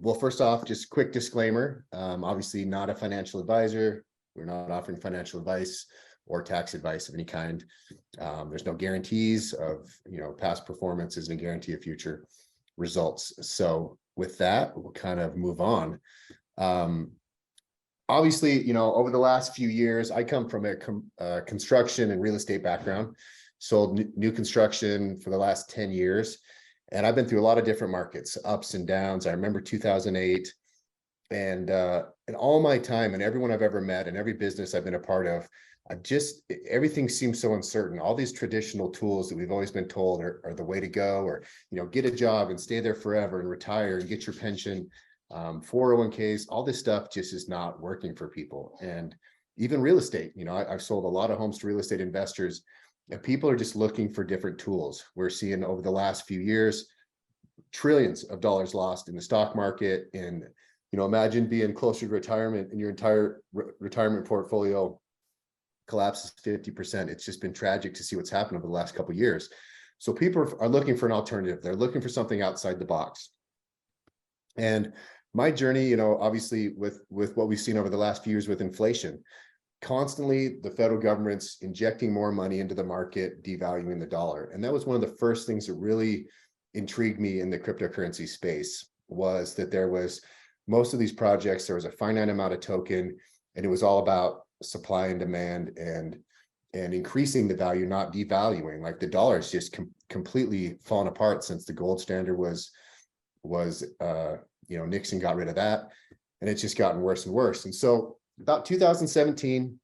Well, first off, just quick disclaimer, obviously not a financial advisor. We're not offering financial advice or tax advice of any kind. There's no guarantees of, past performance isn't a guarantee of future results. So with that, we'll kind of move on. Obviously, over the last few years, I come from a construction and real estate background, sold new construction for the last 10 years. And I've been through a lot of different markets, ups and downs. I remember 2008, and all my time and everyone I've ever met and every business I've been a part of, everything seems so uncertain. All these traditional tools that we've always been told are the way to go, or, get a job and stay there forever and retire and get your pension, 401ks, all this stuff just is not working for people. And even real estate, I've sold a lot of homes to real estate investors, and people are just looking for different tools. We're seeing over the last few years, trillions of dollars lost in the stock market. And, imagine being closer to retirement and your entire retirement portfolio collapses 50%. It's just been tragic to see what's happened over the last couple of years. So people are looking for an alternative. They're looking for something outside the box. And my journey, obviously with what we've seen over the last few years with inflation, constantly the federal government's injecting more money into the market, devaluing the dollar. And that was one of the first things that really intrigued me in the cryptocurrency space, was that there was most of these projects, there was a finite amount of token, and it was all about supply and demand and increasing the value, not devaluing. Like the dollar's just completely fallen apart since the gold standard was Nixon got rid of that, and it's just gotten worse and worse. And so about 2017,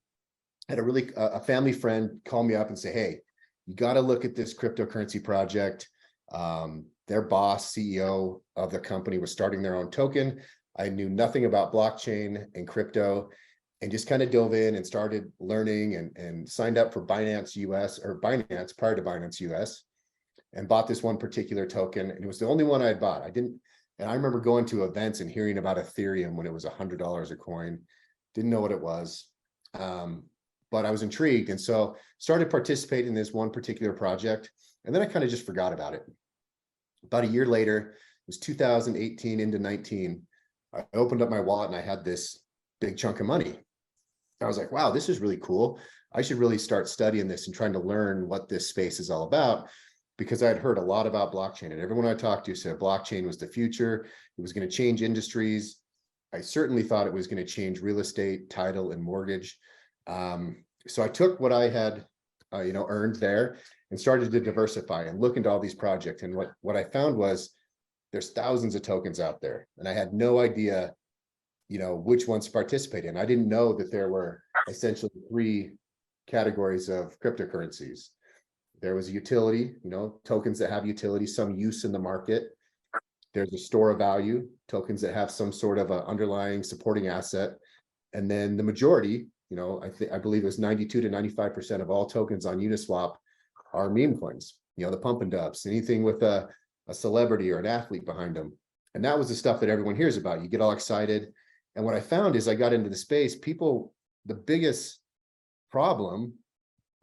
I had a family friend call me up and say, hey, you got to look at this cryptocurrency project. Their boss, CEO of the company, was starting their own token. I knew nothing about blockchain and crypto, and just kind of dove in and started learning and signed up for Binance US, or Binance prior to Binance US, and bought this one particular token. And it was the only one I had bought. And I remember going to events and hearing about Ethereum when it was $100 a coin. Didn't know what it was, but I was intrigued. And so started participating in this one particular project. And then I kind of just forgot about it. About a year later, it was 2018 into 19, I opened up my wallet and I had this big chunk of money. I was like, wow, this is really cool. I should really start studying this and trying to learn what this space is all about, because I had heard a lot about blockchain, and everyone I talked to said blockchain was the future. It was going to change industries. I certainly thought it was going to change real estate, title, and mortgage. So I took what I had, earned there and started to diversify and look into all these projects. And what I found was there's thousands of tokens out there, and I had no idea, which ones to participate in. I didn't know that there were essentially 3 categories of cryptocurrencies. There was a utility, tokens that have utility, some use in the market. There's a store of value, tokens that have some sort of an underlying supporting asset. And then the majority, I believe it was 92 to 95% of all tokens on Uniswap are meme coins, the pump and dumps, anything with a celebrity or an athlete behind them. And that was the stuff that everyone hears about. You get all excited. And what I found is I got into the space, the biggest problem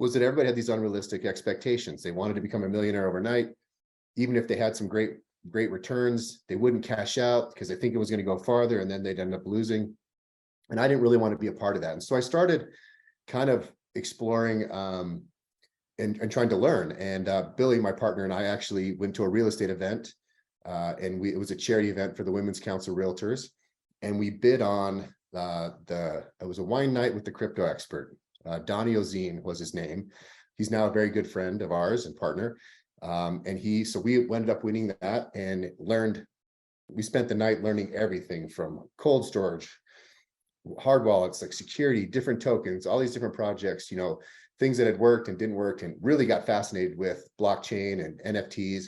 was that everybody had these unrealistic expectations. They wanted to become a millionaire overnight. Even if they had some great returns, they wouldn't cash out because they think it was going to go farther, and then they'd end up losing. And I didn't really want to be a part of that. And so I started kind of exploring and trying to learn. And Billy, my partner, and I actually went to a real estate event, and it was a charity event for the Women's Council Realtors. And we bid on it was a wine night with the crypto expert. Donnie Ozine was his name. He's now a very good friend of ours and partner. So we ended up winning that and we spent the night learning everything from cold storage, hard wallets, like security, different tokens, all these different projects, things that had worked and didn't work, and really got fascinated with blockchain and NFTs.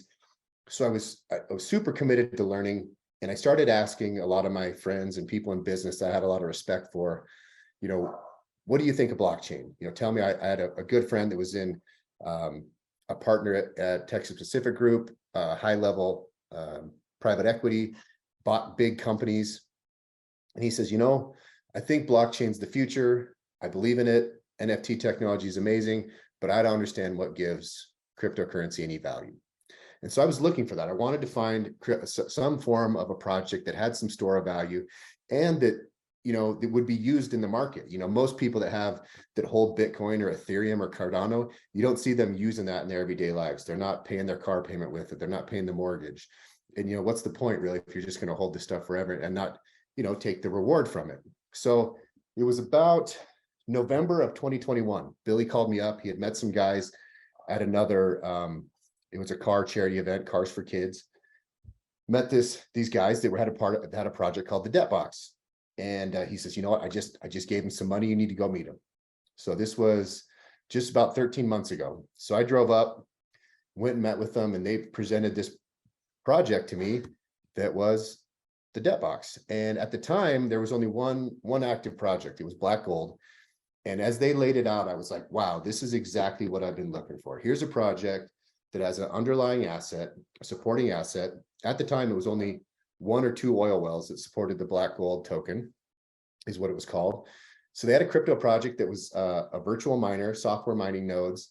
So I was super committed to learning. And I started asking a lot of my friends and people in business that I had a lot of respect for, what do you think of blockchain? Tell me. I had a good friend that was in a partner at Texas Pacific Group, high level private equity, bought big companies. And he says, I think blockchain's the future. I believe in it. NFT technology is amazing, but I don't understand what gives cryptocurrency any value. And so I was looking for that. I wanted to find some form of a project that had some store of value and that, that would be used in the market. Most people that hold Bitcoin or Ethereum or Cardano, you don't see them using that in their everyday lives. They're not paying their car payment with it. They're not paying the mortgage. And, what's the point really if you're just going to hold this stuff forever and not, take the reward from it? So it was about November of 2021. Billy called me up. He had met some guys at another, it was a car charity event, Cars for Kids. Met these guys that had a project called the Debt Box. And he says, you know what, I just gave him some money. You need to go meet him. So this was just about 13 months ago. So I drove up, went and met with them, and they presented this project to me that was the Debt Box. And at the time, there was only one active project. It was Black Gold. And as they laid it out, I was like, wow, this is exactly what I've been looking for. Here's a project that has an underlying asset, a supporting asset. At the time, it was only 1 or 2 oil wells that supported the Black Gold token, is what it was called. So they had a crypto project that was a virtual miner, software mining nodes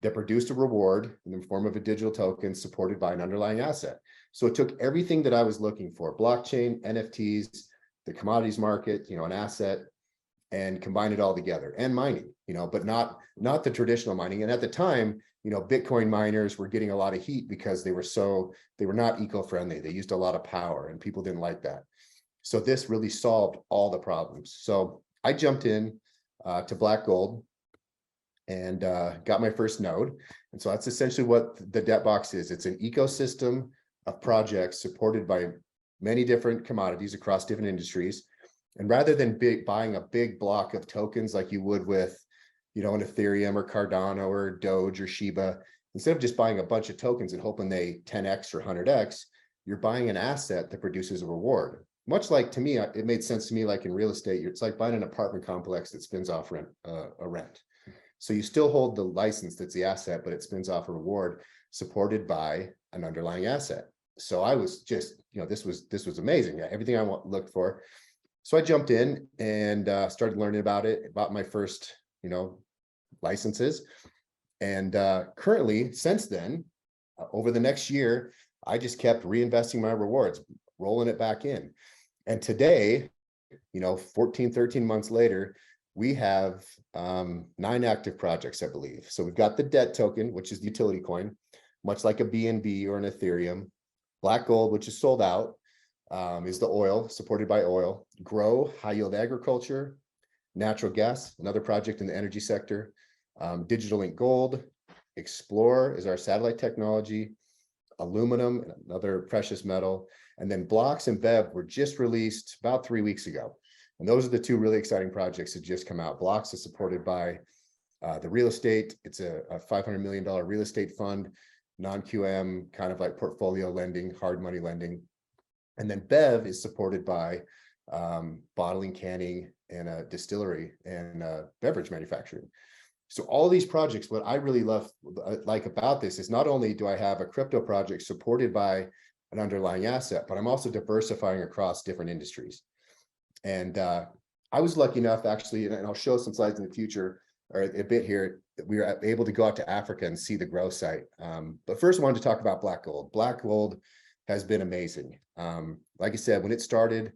that produced a reward in the form of a digital token supported by an underlying asset. So it took everything that I was looking for, blockchain, NFTs, the commodities market, an asset, and combine it all together, and mining, but not the traditional mining. And at the time, Bitcoin miners were getting a lot of heat because they were not eco-friendly. They used a lot of power and people didn't like that. So this really solved all the problems. So I jumped in to Black Gold and got my first node. And so that's essentially what the Debt Box is. It's an ecosystem of projects supported by many different commodities across different industries. And rather than buying a big block of tokens like you would with, an Ethereum or Cardano or Doge or Shiba, instead of just buying a bunch of tokens and hoping they 10x or 100x, you're buying an asset that produces a reward. Much like, to me, it made sense to me, like in real estate, it's like buying an apartment complex that spins off a rent. So you still hold the license that's the asset, but it spins off a reward supported by an underlying asset. So I was just, this was amazing. Everything I looked for. So I jumped in and started learning about it, bought my first, licenses. And currently, since then, over the next year, I just kept reinvesting my rewards, rolling it back in. And today, 14, 13 months later, we have 9 active projects, I believe. So we've got the debt token, which is the utility coin, much like a BNB or an Ethereum. Black Gold, which is sold out, is the oil, supported by oil. Grow, high yield agriculture. Natural gas, another project in the energy sector. Digital Link Gold. Explore is our satellite technology. Aluminum, another precious metal. And then BLOX and BEV were just released about 3 weeks ago. And those are the 2 really exciting projects that just come out. BLOX is supported by the real estate. It's a $500 million real estate fund, non-QM, kind of like portfolio lending, hard money lending. And then BEV is supported by bottling, canning, and a distillery and beverage manufacturing. So all these projects, what I really like about this is not only do I have a crypto project supported by an underlying asset, but I'm also diversifying across different industries. And I was lucky enough, actually, and I'll show some slides in the future, or a bit here, that we were able to go out to Africa and see the growth site. But first I wanted to talk about Black Gold. Black Gold has been amazing. Like I said, when it started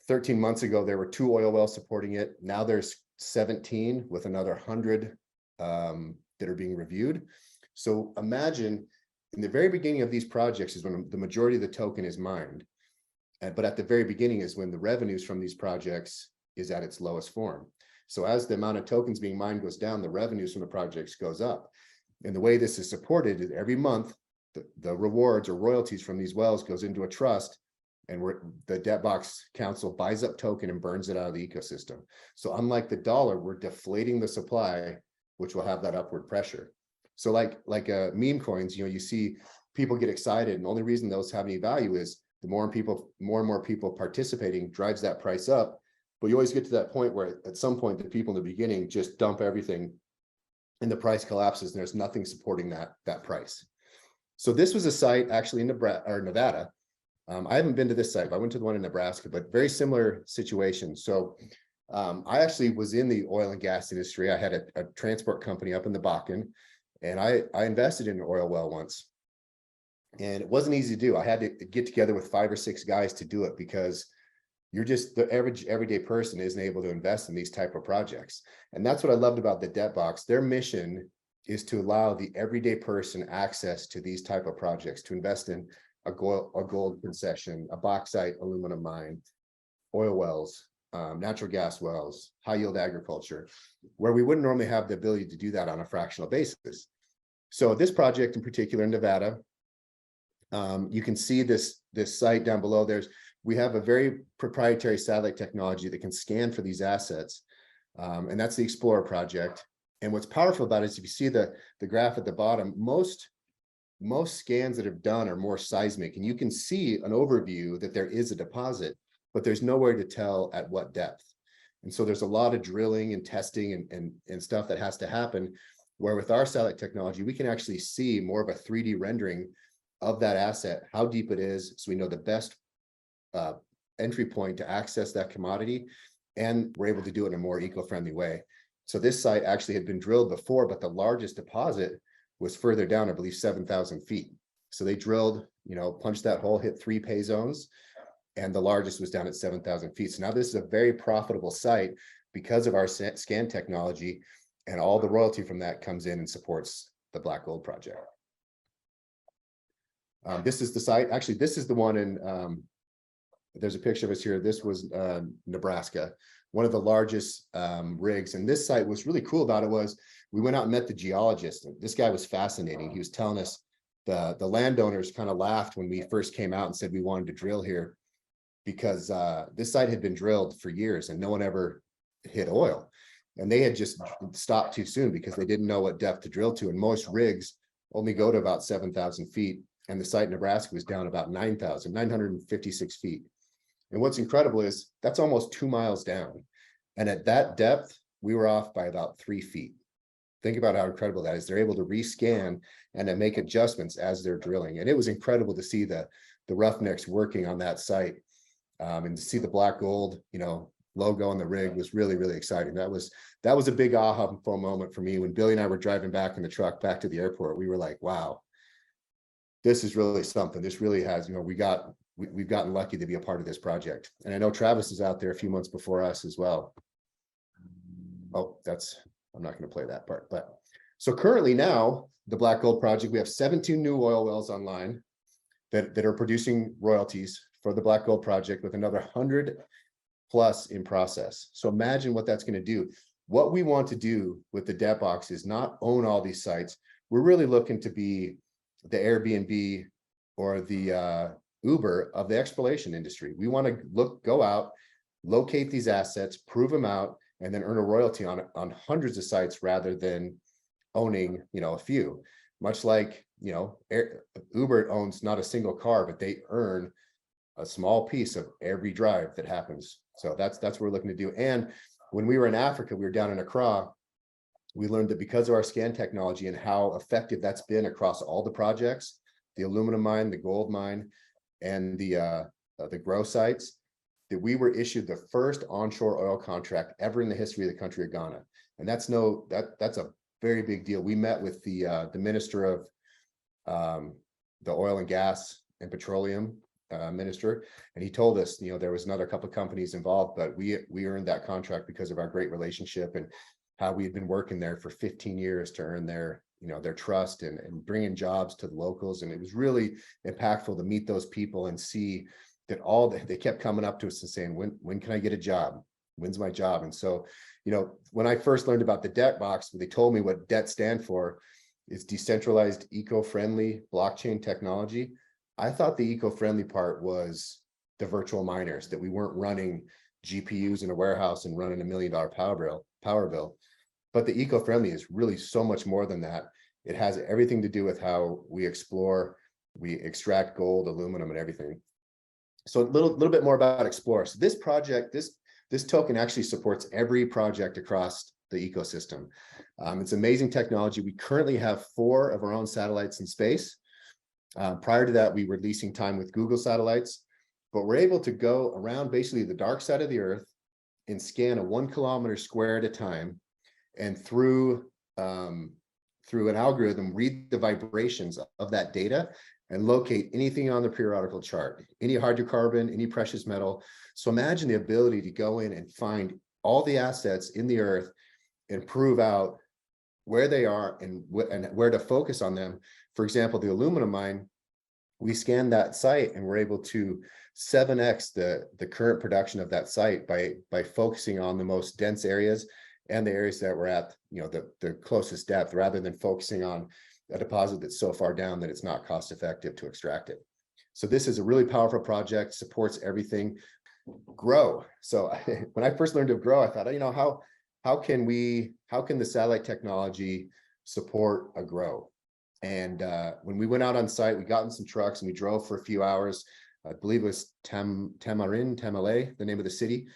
13 months ago, there were 2 oil wells supporting it. Now there's 17 with another 100 that are being reviewed. So imagine in the very beginning of these projects is when the majority of the token is mined. But at the very beginning is when the revenues from these projects is at its lowest form. So as the amount of tokens being mined goes down, the revenues from the projects goes up. And the way this is supported is every month, the rewards or royalties from these wells goes into a trust, and the Debt Box Council buys up token and burns it out of the ecosystem. So unlike the dollar, we're deflating the supply, which will have that upward pressure. So like meme coins, you see people get excited, and the only reason those have any value is the more and more people participating drives that price up. But you always get to that point where at some point the people in the beginning just dump everything and the price collapses and there's nothing supporting that price. So this was a site actually in Nevada. I haven't been to this site, but I went to the one in Nebraska, but very similar situation. So I actually was in the oil and gas industry. I had a transport company up in the Bakken, and I invested in an oil well once. And it wasn't easy to do. I had to get together with 5 or 6 guys to do it because you're just the average everyday person isn't able to invest in these type of projects. And that's what I loved about the debt box. Their mission is to allow the everyday person access to these type of projects, to invest in a gold concession, a bauxite aluminum mine, oil wells, natural gas wells, high yield agriculture, where we wouldn't normally have the ability to do that on a fractional basis. So this project in particular in Nevada, you can see this site down below. We have a very proprietary satellite technology that can scan for these assets, and that's the Explorer project. And what's powerful about it is if you see the graph at the bottom, most scans that have done are more seismic, and you can see an overview that there is a deposit, but there's nowhere to tell at what depth. And so there's a lot of drilling and testing and stuff that has to happen, where with our satellite technology, we can actually see more of a 3D rendering of that asset, how deep it is, so we know the best entry point to access that commodity, and we're able to do it in a more eco-friendly way. So this site actually had been drilled before, but the largest deposit was further down, I believe 7,000 feet. So they drilled, punched that hole, hit 3 pay zones, and the largest was down at 7,000 feet. So now this is a very profitable site because of our scan technology, and all the royalty from that comes in and supports the Black Gold project. This is the site. Actually, this is the one in, there's a picture of us here. This was Nebraska, one of the largest rigs. And this site, what's really cool about it was we went out and met the geologist. And this guy was fascinating. He was telling us the landowners kind of laughed when we first came out and said we wanted to drill here, because this site had been drilled for years and no one ever hit oil. And they had just stopped too soon because they didn't know what depth to drill to. And most rigs only go to about 7,000 feet. And the site in Nebraska was down about 9,956 feet. And what's incredible is that's almost 2 miles down. And at that depth, we were off by about 3 feet. Think about how incredible that is. They're able to rescan and then make adjustments as they're drilling. And it was incredible to see the Roughnecks working on that site, and to see the Black Gold, logo on the rig was really, really exciting. That was a big aha moment for me when Billy and I were driving back in the truck back to the airport. We were like, wow, this is really something. This really has, we've gotten lucky to be a part of this project. And I know Travis is out there a few months before us as well. Oh, I'm not going to play that part. But so currently now, the Black Gold project, we have 17 new oil wells online that are producing royalties for the Black Gold project, with another 100 plus in process. So imagine what that's going to do. What we want to do with the debt box is not own all these sites. We're really looking to be the Airbnb or the Uber of the exploration industry. We want to go out, locate these assets, prove them out, and then earn a royalty on hundreds of sites rather than owning, a few. Much like, Uber owns not a single car, but they earn a small piece of every drive that happens. So that's what we're looking to do. And when we were in Africa, we were down in Accra, we learned that because of our scan technology and how effective that's been across all the projects, the aluminum mine, the gold mine, and the grow sites, that we were issued the first onshore oil contract ever in the history of the country of Ghana. And that's a very big deal. We met with the minister of the oil and gas and petroleum minister, and he told us, there was another couple of companies involved, but we earned that contract because of our great relationship and how we had been working there for 15 years to earn their trust and bringing jobs to the locals. And it was really impactful to meet those people and see that they kept coming up to us and saying, when can I get a job? When's my job? And so, when I first learned about the debt box, they told me what debt stand for is decentralized, eco-friendly blockchain technology. I thought the eco-friendly part was the virtual miners, that we weren't running GPUs in a warehouse and running $1 million power bill. But the eco-friendly is really so much more than that. It has everything to do with how we explore, we extract gold, aluminum, and everything. So a little bit more about Explore. So this project, this token actually supports every project across the ecosystem. It's amazing technology. We currently have 4 of our own satellites in space. Prior to that, we were leasing time with Google satellites, but we're able to go around basically the dark side of the Earth and scan a 1 kilometer square at a time, and through an algorithm, read the vibrations of that data and locate anything on the periodical chart, any hydrocarbon, any precious metal. So imagine the ability to go in and find all the assets in the earth and prove out where they are and where to focus on them. For example, the aluminum mine, we scanned that site and we're able to 7x the current production of that site by focusing on the most dense areas and the areas that were at, you know, the closest depth, rather than focusing on a deposit that's so far down that it's not cost effective to extract it. So this is a really powerful project, supports everything. Grow. So when I first learned of grow, I thought, you know, how can the satellite technology support a grow? And when we went out on site, we got in some trucks and we drove for a few hours. I believe it was Tamale, the name of the city,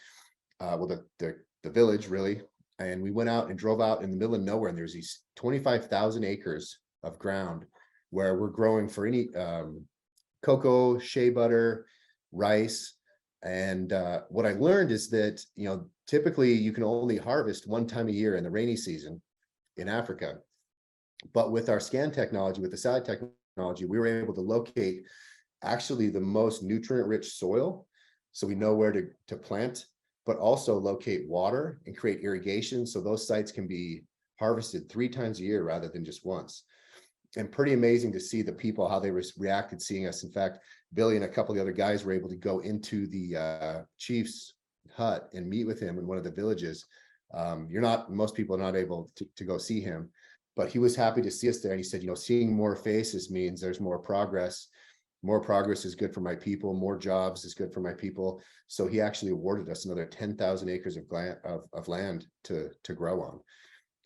well, the village really. And we went out and drove out in the middle of nowhere, and there's these 25,000 acres of ground where we're growing for any cocoa, shea butter, rice. And what I learned is that, you know, typically you can only harvest one time a year in the rainy season in Africa. But with our scan technology, with the satellite technology, we were able to locate actually the most nutrient-rich soil. So we know where to plant, but also locate water and create irrigation. So those sites can be harvested 3 times a year rather than just once. And pretty amazing to see the people, how they reacted seeing us. In fact, Billy and a couple of the other guys were able to go into the chief's hut and meet with him in one of the villages. Most people are not able to go see him, but he was happy to see us there. And he said, you know, seeing more faces means there's more progress. More progress is good for my people. More jobs is good for my people. So he actually awarded us another 10,000 acres of land to grow on.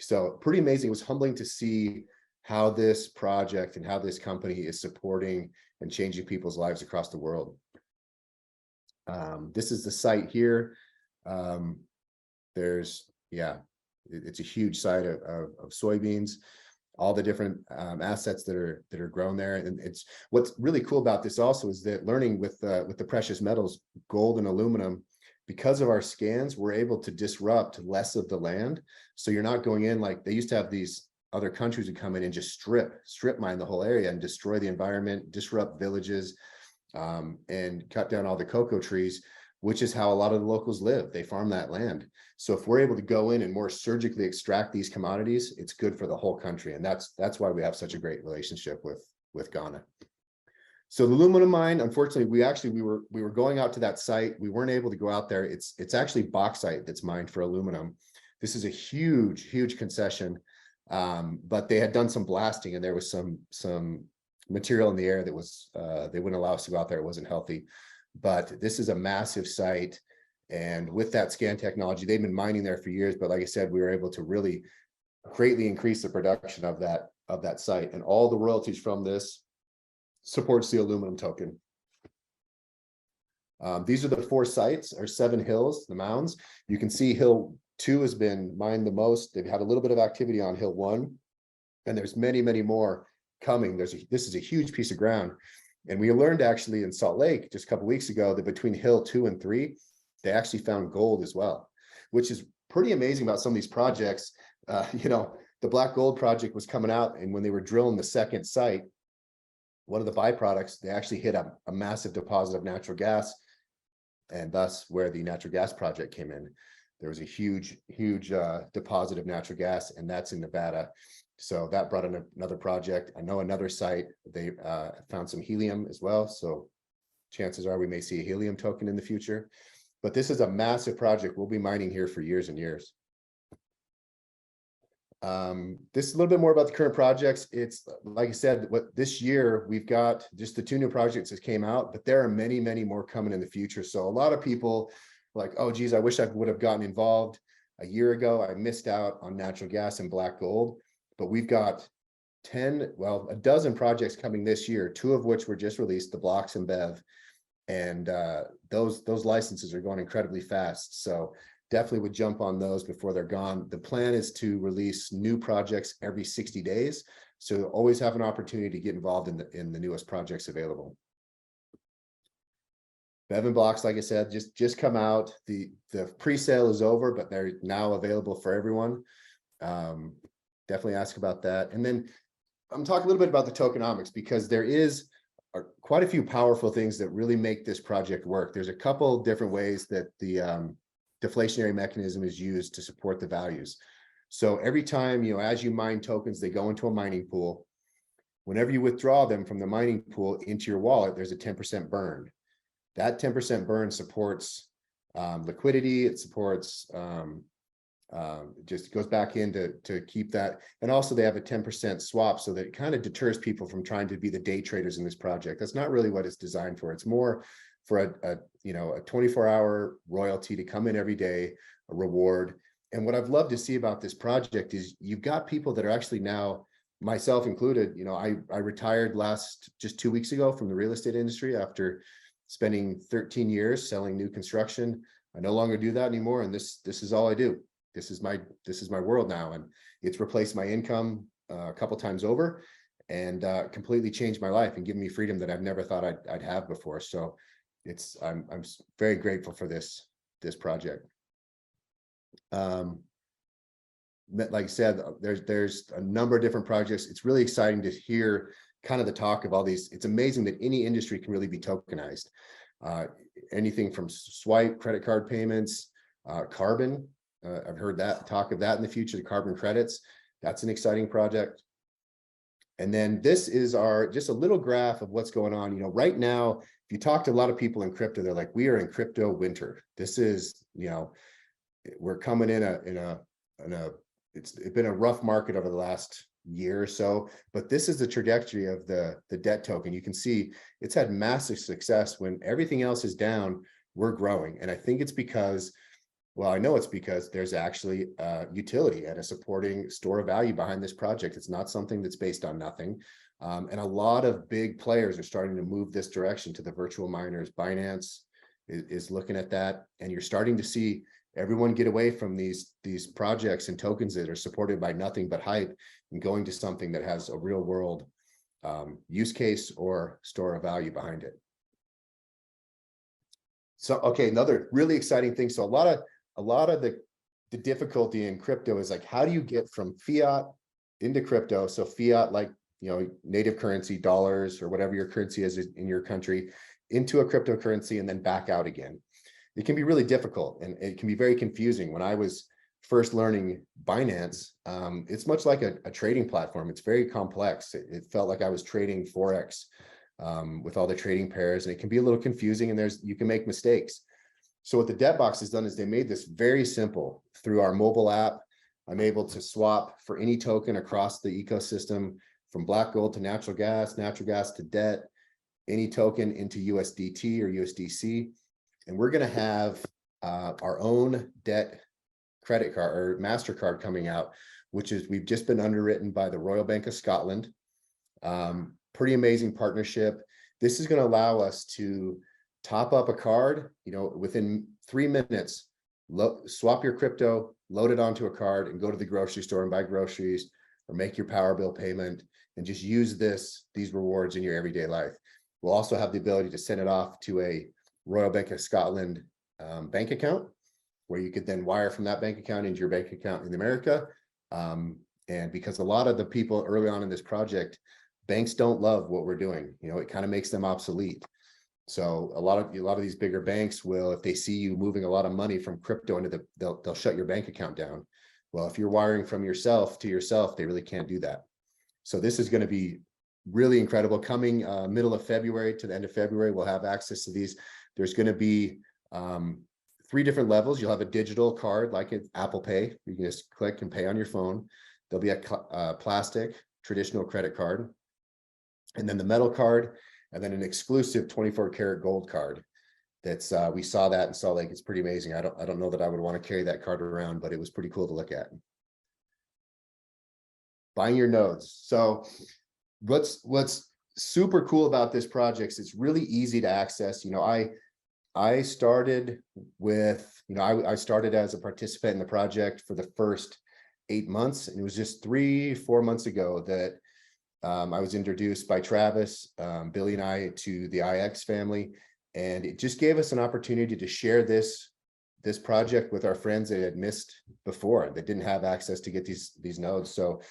So pretty amazing. It was humbling to see how this project and how this company is supporting and changing people's lives across the world. This is the site here. It's a huge site of soybeans, all the different assets that are grown there. And it's what's really cool about this also is that learning with the precious metals, gold and aluminum, because of our scans, we're able to disrupt less of the land. So you're not going in like they used to have these other countries who come in and just strip mine the whole area and destroy the environment, disrupt villages, and cut down all the cocoa trees, which is how a lot of the locals live. They farm that land. So if we're able to go in and more surgically extract these commodities, it's good for the whole country. And that's why we have such a great relationship with Ghana. So the aluminum mine, unfortunately, we were going out to that site. We weren't able to go out there. It's actually bauxite that's mined for aluminum. This is a huge concession. But they had done some blasting and there was some material in the air that was, they wouldn't allow us to go out there. It wasn't healthy, but this is a massive site. And with that scan technology, they've been mining there for years. But like I said, we were able to really greatly increase the production of that site, and all the royalties from this supports the aluminum token. These are the 4 sites or 7 hills, the mounds. You can see Hill 2 has been mined the most. They've had a little bit of activity on Hill 1, and there's many more coming. This is a huge piece of ground. And we learned actually in Salt Lake just a couple of weeks ago that between Hill 2 and 3, they actually found gold as well, which is pretty amazing about some of these projects. You know, the Black Gold project was coming out, and when they were drilling the second site, one of the byproducts, they actually hit a massive deposit of natural gas, and thus where the natural gas project came in. There was a huge deposit of natural gas, and that's in Nevada. So that brought in another project. I know another site, they found some helium as well. So chances are we may see a helium token in the future. But this is a massive project. We'll be mining here for years and years. This is a little bit more about the current projects. It's like I said, this year we've got just the 2 new projects that came out, but there are many more coming in the future. So a lot of people like, oh geez, I wish I would have gotten involved a year ago. I missed out on natural gas and black gold, but we've got a dozen projects coming this year, 2 of which were just released, the BLOX and BEV, and those licenses are going incredibly fast. So definitely would jump on those before they're gone. The plan is to release new projects every 60 days. So you'll always have an opportunity to get involved in the newest projects available. BEV and BLOX, like I said, just come out. The pre-sale is over, but they're now available for everyone. Definitely ask about that. And then I'm talking a little bit about the tokenomics, because there is quite a few powerful things that really make this project work. There's a couple different ways that the deflationary mechanism is used to support the values. So every time, as you mine tokens, they go into a mining pool. Whenever you withdraw them from the mining pool into your wallet, there's a 10% burn. That 10% burn supports liquidity. It supports just goes back in to keep that. And also they have a 10% swap, so that it kind of deters people from trying to be the day traders in this project. That's not really what it's designed for. It's more for a 24-hour royalty to come in every day, a reward. And what I've loved to see about this project is you've got people that are actually now, myself included, I retired just 2 weeks ago from the real estate industry after spending 13 years selling new construction. I no longer do that anymore. And this is all I do. This is my world now. And it's replaced my income a couple times over, and completely changed my life and given me freedom that I've never thought I'd have before. So I'm very grateful for this project. Like I said, there's a number of different projects. It's really exciting to hear kind of the talk of all these. It's amazing that any industry can really be tokenized. Anything from swipe, credit card payments, carbon. I've heard talk of that in the future, the carbon credits. That's an exciting project. And then this is just a little graph of what's going on. Right now, if you talk to a lot of people in crypto, they're like, we are in crypto winter. This is, we're coming it's been a rough market over the last year or so, but this is the trajectory of the debt token. You can see it's had massive success. When everything else is down, we're growing. And I think it's because, well, I know it's because there's actually utility and a supporting store of value behind this project. It's not something that's based on nothing. And a lot of big players are starting to move this direction to the virtual miners. Binance is looking at that, and you're starting to see everyone get away from these projects and tokens that are supported by nothing but hype, and going to something that has a real world use case or store of value behind it. So, okay, another really exciting thing. So a lot of the difficulty in crypto is like, how do you get from fiat into crypto? So fiat, like, native currency, dollars, or whatever your currency is in your country, into a cryptocurrency and then back out again. It can be really difficult, and it can be very confusing. When I was first learning Binance, it's much like a trading platform. It's very complex. It felt like I was trading Forex with all the trading pairs, and it can be a little confusing, and you can make mistakes. So what the DebtBox has done is they made this very simple. Through our mobile app, I'm able to swap for any token across the ecosystem, from black gold to natural gas to debt, any token into USDT or USDC. And we're going to have our own debt credit card or MasterCard coming out, which is, we've just been underwritten by the Royal Bank of Scotland. Pretty amazing partnership. This is going to allow us to top up a card, within 3 minutes, swap your crypto, load it onto a card, and go to the grocery store and buy groceries, or make your power bill payment, and just use these rewards in your everyday life. We'll also have the ability to send it off to a Royal Bank of Scotland bank account, where you could then wire from that bank account into your bank account in America. And because a lot of the people early on in this project, banks don't love what we're doing. It kind of makes them obsolete. So a lot of these bigger banks will, if they see you moving a lot of money from crypto into they'll shut your bank account down. Well, if you're wiring from yourself to yourself, they really can't do that. So this is going to be really incredible. Coming middle of February to the end of February, we'll have access to these. There's going to be 3 different levels. You'll have a digital card like Apple Pay. You can just click and pay on your phone. There'll be a plastic traditional credit card, and then the metal card, and then an exclusive 24-karat gold card. That's we saw that in Salt Lake. It's pretty amazing. I don't know that I would want to carry that card around, but it was pretty cool to look at. Buying your nodes. So what's super cool about this project is it's really easy to access. I started with, I started as a participant in the project for the first 8 months, and it was just 3-4 months ago that I was introduced by Travis, Billy, and I to the IX family, and it just gave us an opportunity to share this project with our friends that had missed before, that didn't have access to get these nodes. So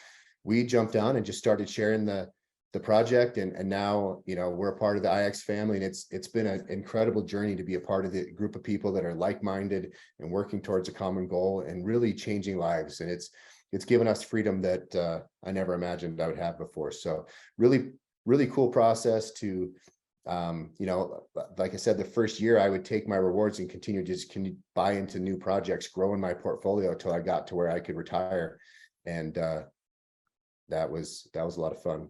we jumped on and just started sharing the the project, and now, you know, we're a part of the IX family, and it's been an incredible journey to be a part of the group of people that are like-minded and working towards a common goal and really changing lives. And it's given us freedom that I never imagined I would have before. So really cool process to, you know, like I said, the first year I would take my rewards and continue to just buy into new projects, grow in my portfolio till I got to where I could retire. And that was a lot of fun.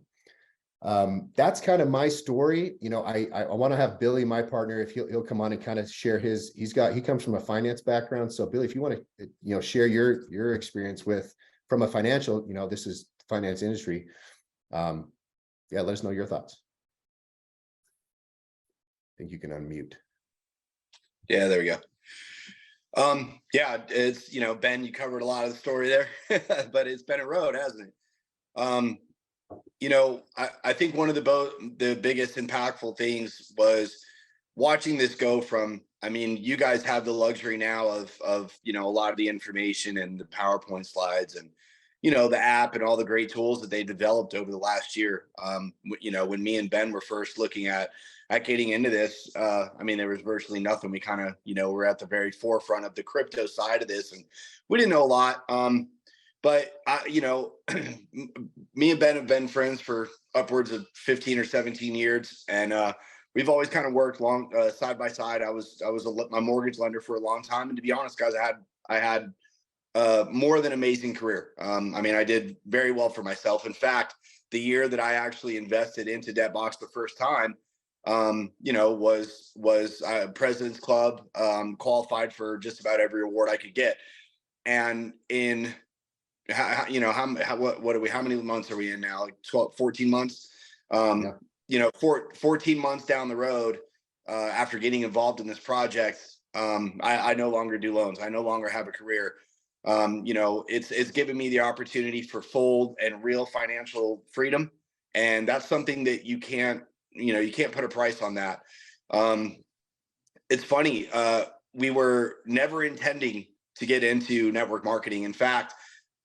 That's kind of my story. You know, I want to have Billy, my partner, if he'll come on and kind of share he comes from a finance background. So Billy, if you want to, you know, share your experience from a financial, you know, this is finance industry. Yeah, let us know your thoughts. I think you can unmute. Yeah, there we go. Yeah, it's, you know, Ben, you covered a lot of the story there, but it's been a road, hasn't it? You know, I think one of the biggest impactful things was watching this go from, I mean, you guys have the luxury now of, you know, a lot of the information and the PowerPoint slides and, you know, the app and all the great tools that they developed over the last year. You know, when me and Ben were first looking at getting into this, I mean, there was virtually nothing. We kind of, you know, we're at the very forefront of the crypto side of this, and we didn't know a lot. But you know, me and Ben have been friends for upwards of 15 or 17 years, and we've always kind of worked long side by side. I was my mortgage lender for a long time, and to be honest, guys, I had more than amazing career. I mean, I did very well for myself. In fact, the year that I actually invested into DebtBox the first time, you know, was President's Club, qualified for just about every award I could get, and in you know, how many months are we in now? Like 12, 14 months. Yeah. You know, 14 months down the road, after getting involved in this project, I no longer do loans. I no longer have a career. You know, it's given me the opportunity for full and real financial freedom. And that's something that you can't put a price on that. It's funny. We were never intending to get into network marketing. In fact,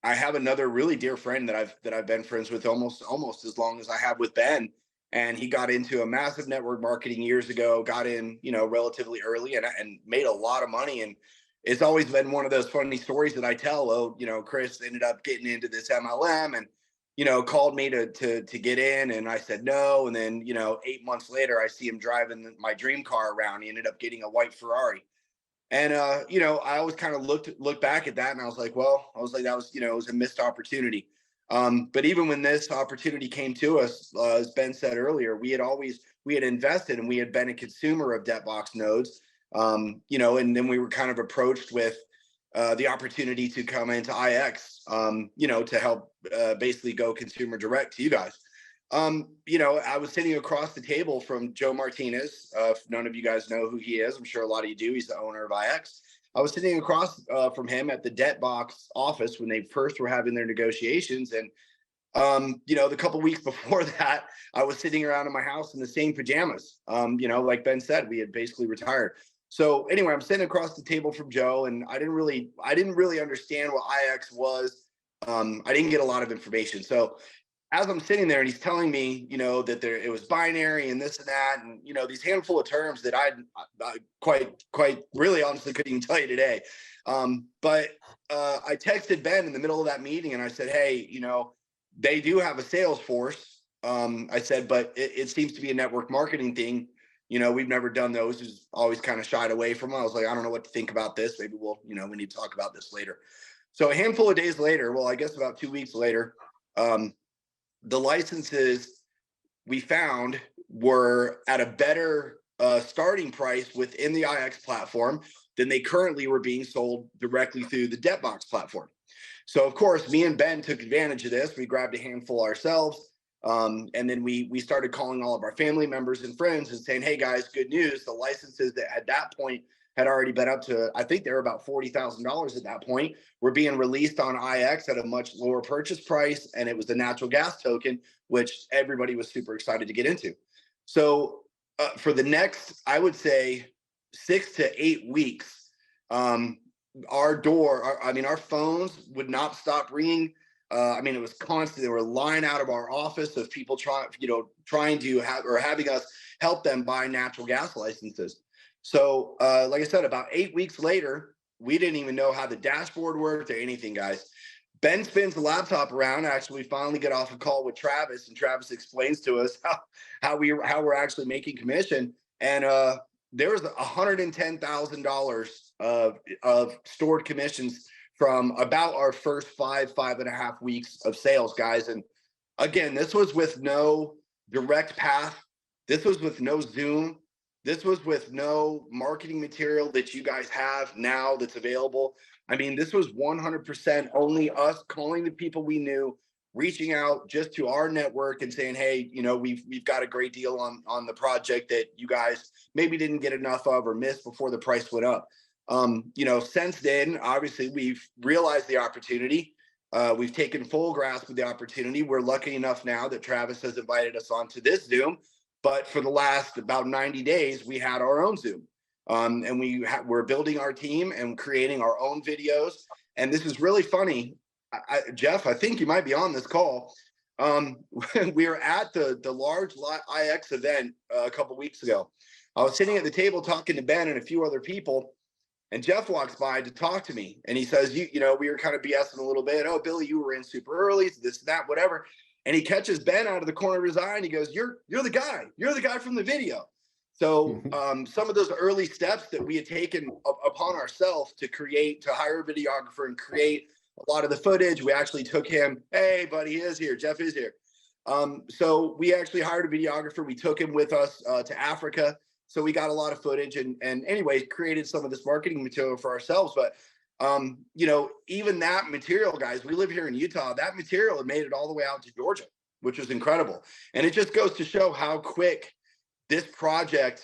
I have another really dear friend that I've been friends with almost as long as I have with Ben, and he got into a massive network marketing years ago. Got in, you know, relatively early, and made a lot of money. And it's always been one of those funny stories that I tell. Oh, you know, Chris ended up getting into this MLM, and you know, called me to get in, and I said no. And then, you know, 8 months later, I see him driving my dream car around. He ended up getting a white Ferrari. And you know, I always kind of looked back at that, and I was like, that was, you know, it was a missed opportunity. But even when this opportunity came to us, as Ben said earlier, we had invested, and we had been a consumer of DebtBox nodes. You know, and then we were kind of approached with the opportunity to come into IX, you know, to help basically go consumer direct to you guys. You know, I was sitting across the table from Joe Martinez. If none of you guys know who he is, I'm sure a lot of you do. He's the owner of IX. I was sitting across from him at the DebtBox office when they first were having their negotiations. And, you know, the couple weeks before that, I was sitting around in my house in the same pajamas. You know, like Ben said, we had basically retired. So anyway, I'm sitting across the table from Joe, and I didn't really understand what IX was. I didn't get a lot of information. So as I'm sitting there and he's telling me, you know, that it was binary and this and that, and, you know, these handful of terms that I quite really honestly couldn't even tell you today. But I texted Ben in the middle of that meeting, and I said, hey, you know, they do have a sales force. I said, but it seems to be a network marketing thing. You know, we've never done those. He's always kind of shied away from them. I was like, I don't know what to think about this. Maybe we need to talk about this later. So a handful of days later, well, I guess about 2 weeks later, the licenses we found were at a better starting price within the IX platform than they currently were being sold directly through the DebtBox platform. So of course, me and Ben took advantage of this. We grabbed a handful ourselves. And then we started calling all of our family members and friends and saying, hey guys, good news. The licenses that at that point had already been up to, I think they were about $40,000 at that point, were being released on IX at a much lower purchase price. And it was the natural gas token, which everybody was super excited to get into. So for the next, I would say 6 to 8 weeks, our phones would not stop ringing. I mean, it was constant. There were line out of our office of people trying to have or having us help them buy natural gas licenses. So, like I said, about 8 weeks later, we didn't even know how the dashboard worked or anything, guys. Ben spins the laptop around. Actually, we finally get off a call with Travis, and Travis explains to us how we're actually making commission. And there was $110,000 of stored commissions from about our first 5.5 weeks of sales, guys. And again, this was with no direct path. This was with no Zoom. This was with no marketing material that you guys have now that's available. I mean, this was 100% only us calling the people we knew, reaching out just to our network and saying, hey, you know, we've got a great deal on the project that you guys maybe didn't get enough of or missed before the price went up. You know, since then, obviously, we've realized the opportunity. We've taken full grasp of the opportunity. We're lucky enough now that Travis has invited us onto this Zoom. But for the last about 90 days, we had our own Zoom. And we're building our team and creating our own videos. And this is really funny. Jeff, I think you might be on this call. We were at the large IX event a couple weeks ago. I was sitting at the table talking to Ben and a few other people. And Jeff walks by to talk to me. And he says, you know, we were kind of BSing a little bit. Oh, Billy, you were in super early, this, that, whatever. And he catches Ben out of the corner of his eye and he goes, you're the guy. You're the guy from the video. So some of those early steps that we had taken upon ourselves to hire a videographer and create a lot of the footage, we actually took him. Hey, buddy, he is here. Jeff is here. So we actually hired a videographer. We took him with us to Africa. So we got a lot of footage and anyway, created some of this marketing material for ourselves. But, you know, even that material, guys, we live here in Utah, that material had made it all the way out to Georgia, which was incredible. And it just goes to show how quick this project,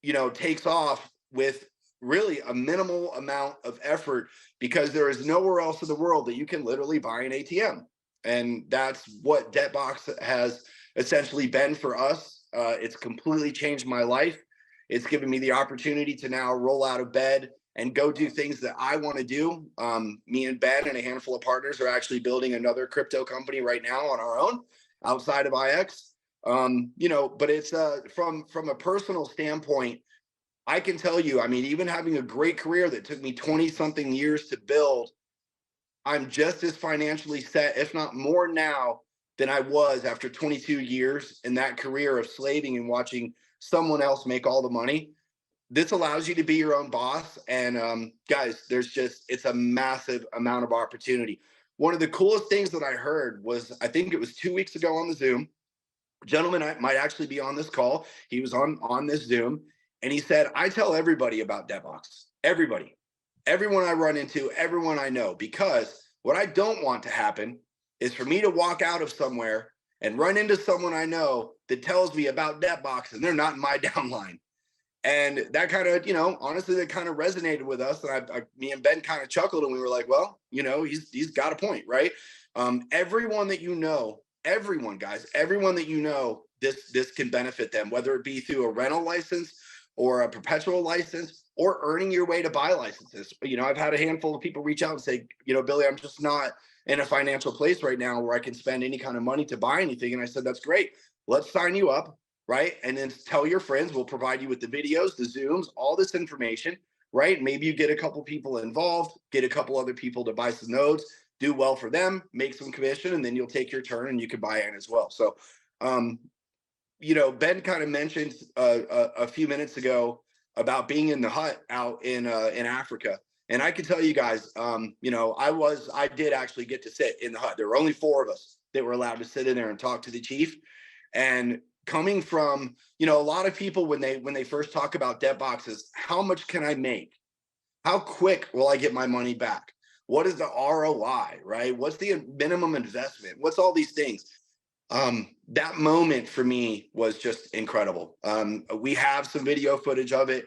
you know, takes off with really a minimal amount of effort, because there is nowhere else in the world that you can literally buy an ATM. And that's what DebtBox has essentially been for us. It's completely changed my life. It's given me the opportunity to now roll out of bed and go do things that I want to do. Me and Ben and a handful of partners are actually building another crypto company right now on our own outside of IX. You know, but it's from a personal standpoint, I can tell you, I mean, even having a great career that took me 20 something years to build, I'm just as financially set, if not more now than I was after 22 years in that career of slaving and watching someone else make all the money. This allows you to be your own boss. And guys, it's a massive amount of opportunity. One of the coolest things that I heard was, I think it was 2 weeks ago on the Zoom, gentleman might actually be on this call. He was on this Zoom and he said, I tell everybody about DebtBox, everyone I run into, everyone I know, because what I don't want to happen is for me to walk out of somewhere and run into someone I know that tells me about DebtBox and they're not in my downline. And that kind of, you know, honestly, that kind of resonated with us. And me and Ben kind of chuckled and we were like, well, you know, he's got a point, right? Everyone that you know, everyone that you know, this can benefit them, whether it be through a rental license or a perpetual license or earning your way to buy licenses. You know, I've had a handful of people reach out and say, you know, Billy, I'm just not in a financial place right now where I can spend any kind of money to buy anything. And I said, that's great. Let's sign you up, right? And then tell your friends, we'll provide you with the videos, the Zooms, all this information, right? Maybe you get a couple people involved, get a couple other people to buy some nodes, do well for them, make some commission, and then you'll take your turn and you can buy in as well. So, you know, Ben kind of mentioned a few minutes ago about being in the hut out in Africa. And I can tell you guys, you know, I did actually get to sit in the hut. There were only 4 of us that were allowed to sit in there and talk to the chief. And coming from, you know, a lot of people when they first talk about debt boxes, how much can I make? How quick will I get my money back? What is the ROI, right? What's the minimum investment? What's all these things? That moment for me was just incredible. We have some video footage of it.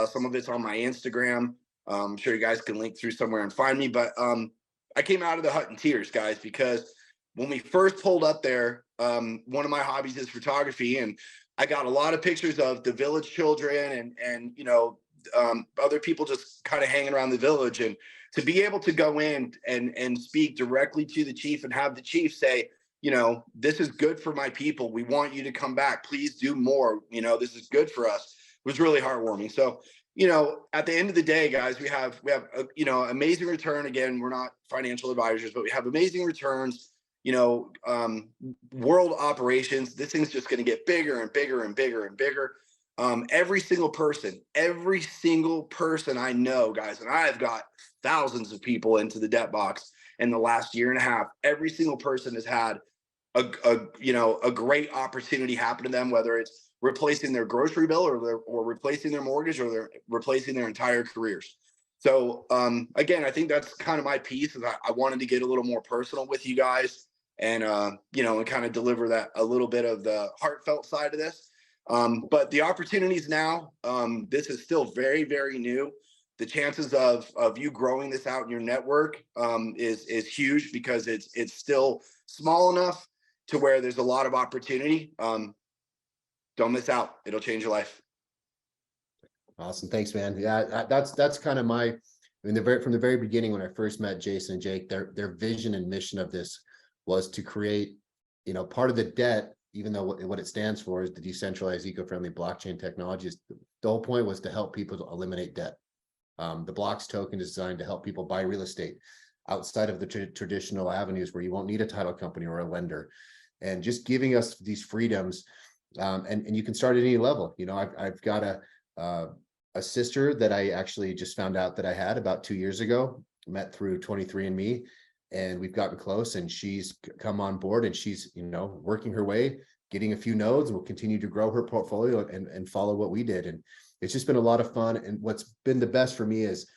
Some of it's on my Instagram. I'm sure you guys can link through somewhere and find me. But I came out of the hut in tears, guys, because when we first pulled up there, one of my hobbies is photography, and I got a lot of pictures of the village children and you know, other people just kind of hanging around the village. And to be able to go in and speak directly to the chief and have the chief say, you know, this is good for my people. We want you to come back. Please do more. You know, this is good for us. It was really heartwarming. So, you know, at the end of the day, guys, we have you know, amazing return. Again, we're not financial advisors, but we have amazing returns. You know, world operations. This thing's just going to get bigger and bigger and bigger and bigger. Every single person I know, guys, and I've got thousands of people into the debt box in the last year and a half. Every single person has had a great opportunity happen to them, whether it's replacing their grocery bill or replacing their mortgage, or they're replacing their entire careers. So again, I think that's kind of my piece. Is I wanted to get a little more personal with you guys, and you know, and kind of deliver that a little bit of the heartfelt side of this. But the opportunities now, this is still very, very new. The chances of you growing this out in your network is huge, because it's still small enough to where there's a lot of opportunity. Don't miss out. It'll change your life. Awesome. Thanks, man. Yeah, that's kind of my, I mean, from the very beginning, when I first met Jason and Jake, their vision and mission of this was to create, you know, part of the debt, even though what it stands for is the decentralized eco-friendly blockchain technologies. The whole point was to help people to eliminate debt. The BLOX token is designed to help people buy real estate outside of the traditional avenues where you won't need a title company or a lender, and just giving us these freedoms. And you can start at any level. You know, I've got a sister that I actually just found out that I had about 2 years ago, met through 23andMe, and we've gotten close, and she's come on board, and she's, you know, working her way, getting a few nodes, and will continue to grow her portfolio and follow what we did. And it's just been a lot of fun. And what's been the best for me is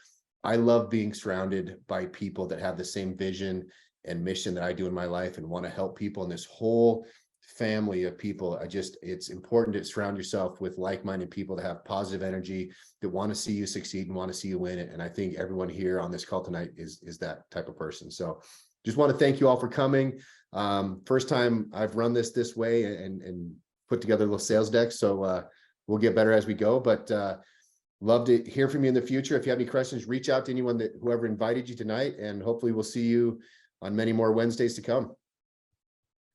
I love being surrounded by people that have the same vision and mission that I do in my life, and want to help people in this whole family of people. It's important to surround yourself with like-minded people that have positive energy, that want to see you succeed and want to see you win it. And I think everyone here on this call tonight is that type of person. So just want to thank you all for coming. First time I've run this way and put together a little sales deck. So we'll get better as we go, but love to hear from you in the future. If you have any questions, reach out to whoever invited you tonight, and hopefully we'll see you on many more Wednesdays to come.